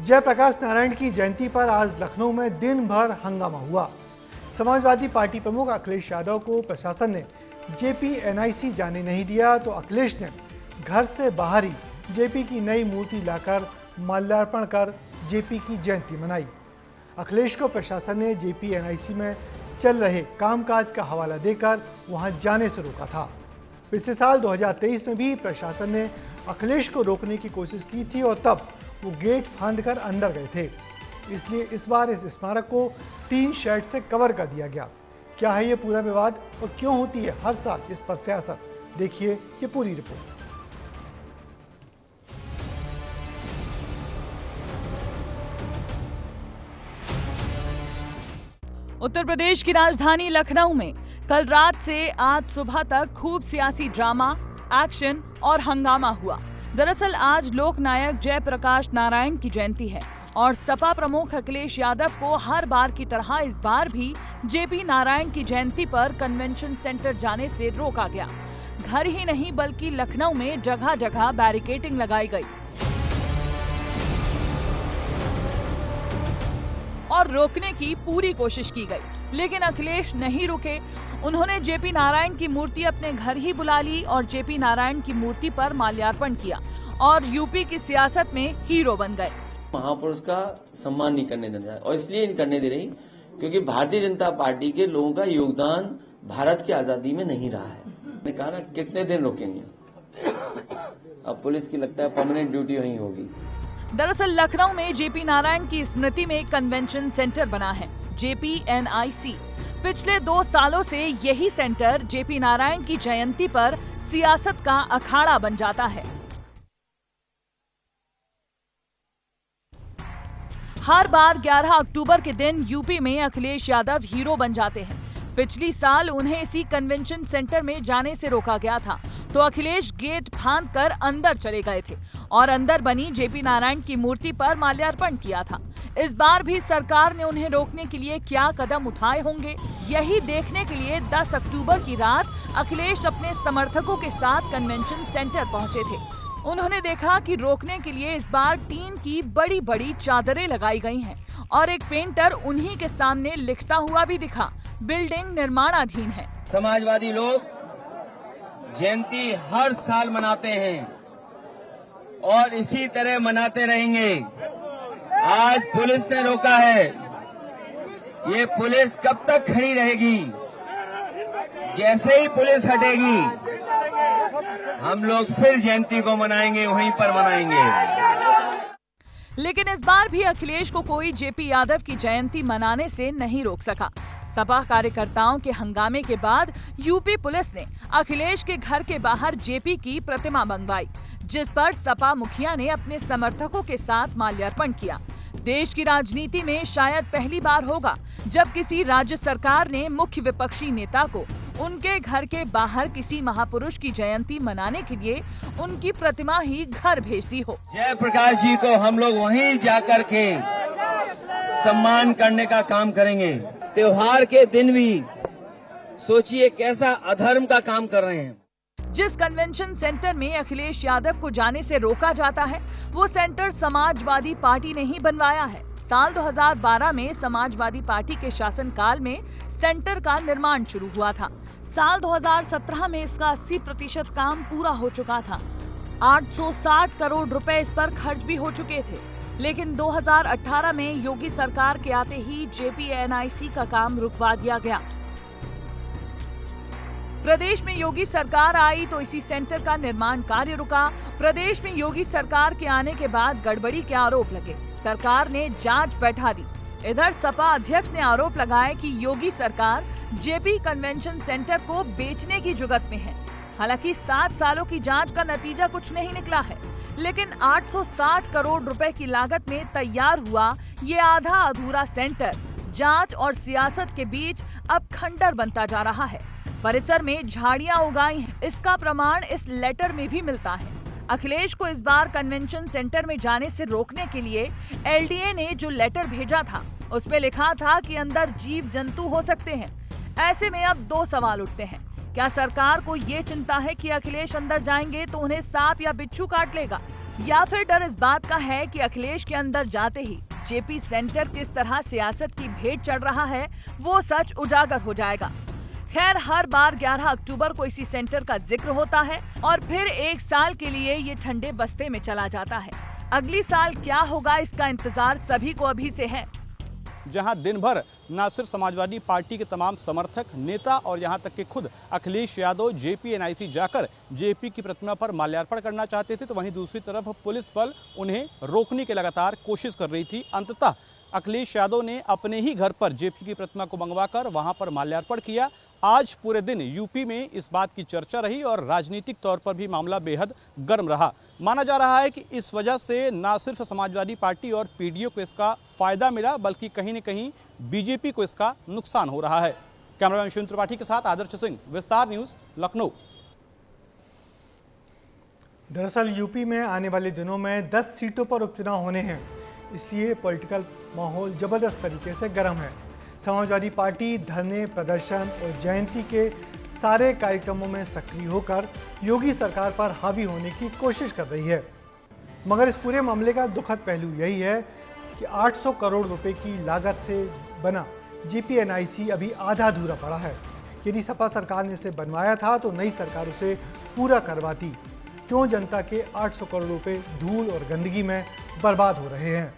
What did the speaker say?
जयप्रकाश नारायण की जयंती पर आज लखनऊ में दिन भर हंगामा हुआ। समाजवादी पार्टी प्रमुख अखिलेश यादव को प्रशासन ने जेपी एनआईसी जाने नहीं दिया तो अखिलेश ने घर से बाहर ही जेपी की नई मूर्ति लाकर माल्यार्पण कर जेपी की जयंती मनाई। अखिलेश को प्रशासन ने जेपी एनआईसी में चल रहे कामकाज का हवाला देकर वहां जाने से रोका था। पिछले साल 2023 में भी प्रशासन ने अखिलेश को रोकने की कोशिश की थी और तब वो गेट फांदकर अंदर गए थे। इसलिए इस बार इस स्मारक को 3 शेड से कवर कर दिया गया। क्या है ये पूरा विवाद और क्यों होती है हर साल इस पर सियासत, देखिए ये पूरी रिपोर्ट। उत्तर प्रदेश की राजधानी लखनऊ में कल रात से आज सुबह तक खूब सियासी ड्रामा, एक्शन और हंगामा हुआ। दरअसल आज लोकनायक जयप्रकाश नारायण की जयंती है और सपा प्रमुख अखिलेश यादव को हर बार की तरह इस बार भी जेपी नारायण की जयंती पर कन्वेंशन सेंटर जाने से रोका गया। घर ही नहीं बल्कि लखनऊ में जगह जगह बैरिकेडिंग लगाई गई और रोकने की पूरी कोशिश की गई, लेकिन अखिलेश नहीं रुके। उन्होंने जेपी नारायण की मूर्ति अपने घर ही बुला ली और जेपी नारायण की मूर्ति पर माल्यार्पण किया और यूपी की सियासत में हीरो बन गए। महापुरुष का सम्मान नहीं करने देना और इसलिए नहीं करने दे रही क्योंकि भारतीय जनता पार्टी के लोगों का योगदान भारत की आजादी में नहीं रहा है। मैंने कहा ना कितने दिन रोकेंगे, अब पुलिस की लगता है परमानेंट ड्यूटी वहीं होगी। दरअसल लखनऊ में जेपी नारायण की स्मृति में कन्वेंशन सेंटर बना है, JPNIC। पिछले 2 सालों से यही सेंटर जेपी नारायण की जयंती पर सियासत का अखाड़ा बन जाता है। हर बार 11 अक्टूबर के दिन यूपी में अखिलेश यादव हीरो बन जाते हैं। पिछली साल उन्हें इसी कन्वेंशन सेंटर में जाने से रोका गया था तो अखिलेश गेट फांदकर अंदर चले गए थे और अंदर बनी जेपी नारायण की मूर्ति पर माल्यार्पण किया था। इस बार भी सरकार ने उन्हें रोकने के लिए क्या कदम उठाए होंगे, यही देखने के लिए 10 अक्टूबर की रात अखिलेश अपने समर्थकों के साथ कन्वेंशन सेंटर पहुंचे थे। उन्होंने देखा कि रोकने के लिए इस बार टीन की बड़ी बड़ी चादरें लगाई गई हैं और एक पेंटर उन्हीं के सामने लिखता हुआ भी दिखा, बिल्डिंग निर्माणाधीन है। समाजवादी लोग जयंती हर साल मनाते हैं और इसी तरह मनाते रहेंगे। आज पुलिस ने रोका है, ये पुलिस कब तक खड़ी रहेगी? जैसे ही पुलिस हटेगी हम लोग फिर जयंती को मनाएंगे, वहीं पर मनाएंगे। लेकिन इस बार भी अखिलेश को कोई जेपी यादव की जयंती मनाने से नहीं रोक सका। सपा कार्यकर्ताओं के हंगामे के बाद यूपी पुलिस ने अखिलेश के घर के बाहर जेपी की प्रतिमा मंगवाई, जिस पर सपा मुखिया ने अपने समर्थकों के साथ माल्यार्पण किया। देश की राजनीति में शायद पहली बार होगा जब किसी राज्य सरकार ने मुख्य विपक्षी नेता को उनके घर के बाहर किसी महापुरुष की जयंती मनाने के लिए उनकी प्रतिमा ही घर भेज दी हो। जयप्रकाश जी को हम लोग वहीं जाकर के सम्मान करने का काम करेंगे। त्योहार के दिन भी सोचिए कैसा अधर्म का काम कर रहे हैं। जिस कन्वेंशन सेंटर में अखिलेश यादव को जाने से रोका जाता है वो सेंटर समाजवादी पार्टी ने ही बनवाया है। साल 2012 में समाजवादी पार्टी के शासनकाल में सेंटर का निर्माण शुरू हुआ था। साल 2017 में इसका 80% काम पूरा हो चुका था। 860 करोड़ रुपए इस पर खर्च भी हो चुके थे, लेकिन 2018 में योगी सरकार के आते ही JPNIC का काम रुकवा दिया गया। प्रदेश में योगी सरकार आई तो इसी सेंटर का निर्माण कार्य रुका। प्रदेश में योगी सरकार के आने के बाद गड़बड़ी के आरोप लगे, सरकार ने जांच बैठा दी। इधर सपा अध्यक्ष ने आरोप लगाया कि योगी सरकार जेपी कन्वेंशन सेंटर को बेचने की जुगत में है। हालांकि 7 सालों की जांच का नतीजा कुछ नहीं निकला है, लेकिन 860 करोड़ रुपए की लागत में तैयार हुआ ये आधा अधूरा सेंटर जांच और सियासत के बीच अब खंडर बनता जा रहा है। परिसर में झाड़ियां उगाई हैं, इसका प्रमाण इस लेटर में भी मिलता है। अखिलेश को इस बार कन्वेंशन सेंटर में जाने से रोकने के लिए LDA ने जो लेटर भेजा था उसमें लिखा था कि अंदर जीव जंतु हो सकते हैं। ऐसे में अब 2 सवाल उठते हैं। क्या सरकार को ये चिंता है कि अखिलेश अंदर जाएंगे तो उन्हें सांप या बिच्छू काट लेगा, या फिर डर इस बात का है कि अखिलेश के अंदर जाते ही जेपी सेंटर किस तरह सियासत की भेंट चढ़ रहा है वो सच उजागर हो जाएगा। खैर, हर बार 11 अक्टूबर को इसी सेंटर का जिक्र होता है और फिर एक साल के लिए ये ठंडे बस्ते में चला जाता है। अगली साल क्या होगा इसका इंतजार सभी को अभी से है। जहां दिन भर न सिर्फ समाजवादी पार्टी के तमाम समर्थक, नेता और यहां तक कि खुद अखिलेश यादव जेपी एनआईसी जाकर जेपी की प्रतिमा पर माल्यार्पण करना चाहते थे, तो वहीं दूसरी तरफ पुलिस बल उन्हें रोकने की लगातार कोशिश कर रही थी। अंततः अखिलेश यादव ने अपने ही घर पर जेपी की प्रतिमा को मंगवाकर वहां पर माल्यार्पण किया। आज पूरे दिन यूपी में इस बात की चर्चा रही और राजनीतिक तौर पर भी मामला बेहद गर्म रहा। माना जा रहा है कि इस वजह से न सिर्फ समाजवादी पार्टी और पीडीओ को इसका फायदा मिला, बल्कि कहीं न कहीं बीजेपी को इसका नुकसान हो रहा है। कैमरामैन शिव त्रिपाठी के साथ आदर्श सिंह, विस्तार न्यूज, लखनऊ। दरअसल यूपी में आने वाले दिनों में 10 सीटों पर उपचुनाव होने हैं, इसलिए पॉलिटिकल माहौल जबरदस्त तरीके से गर्म है। समाजवादी पार्टी धरने, प्रदर्शन और जयंती के सारे कार्यक्रमों में सक्रिय होकर योगी सरकार पर हावी होने की कोशिश कर रही है। मगर इस पूरे मामले का दुखद पहलू यही है कि 800 करोड़ रुपए की लागत से बना जेपी एनआईसी अभी आधा अधूरा पड़ा है। यदि सपा सरकार ने इसे बनवाया था तो नई सरकार उसे पूरा करवाती। क्यों जनता के 800 करोड़ रुपए धूल और गंदगी में बर्बाद हो रहे हैं?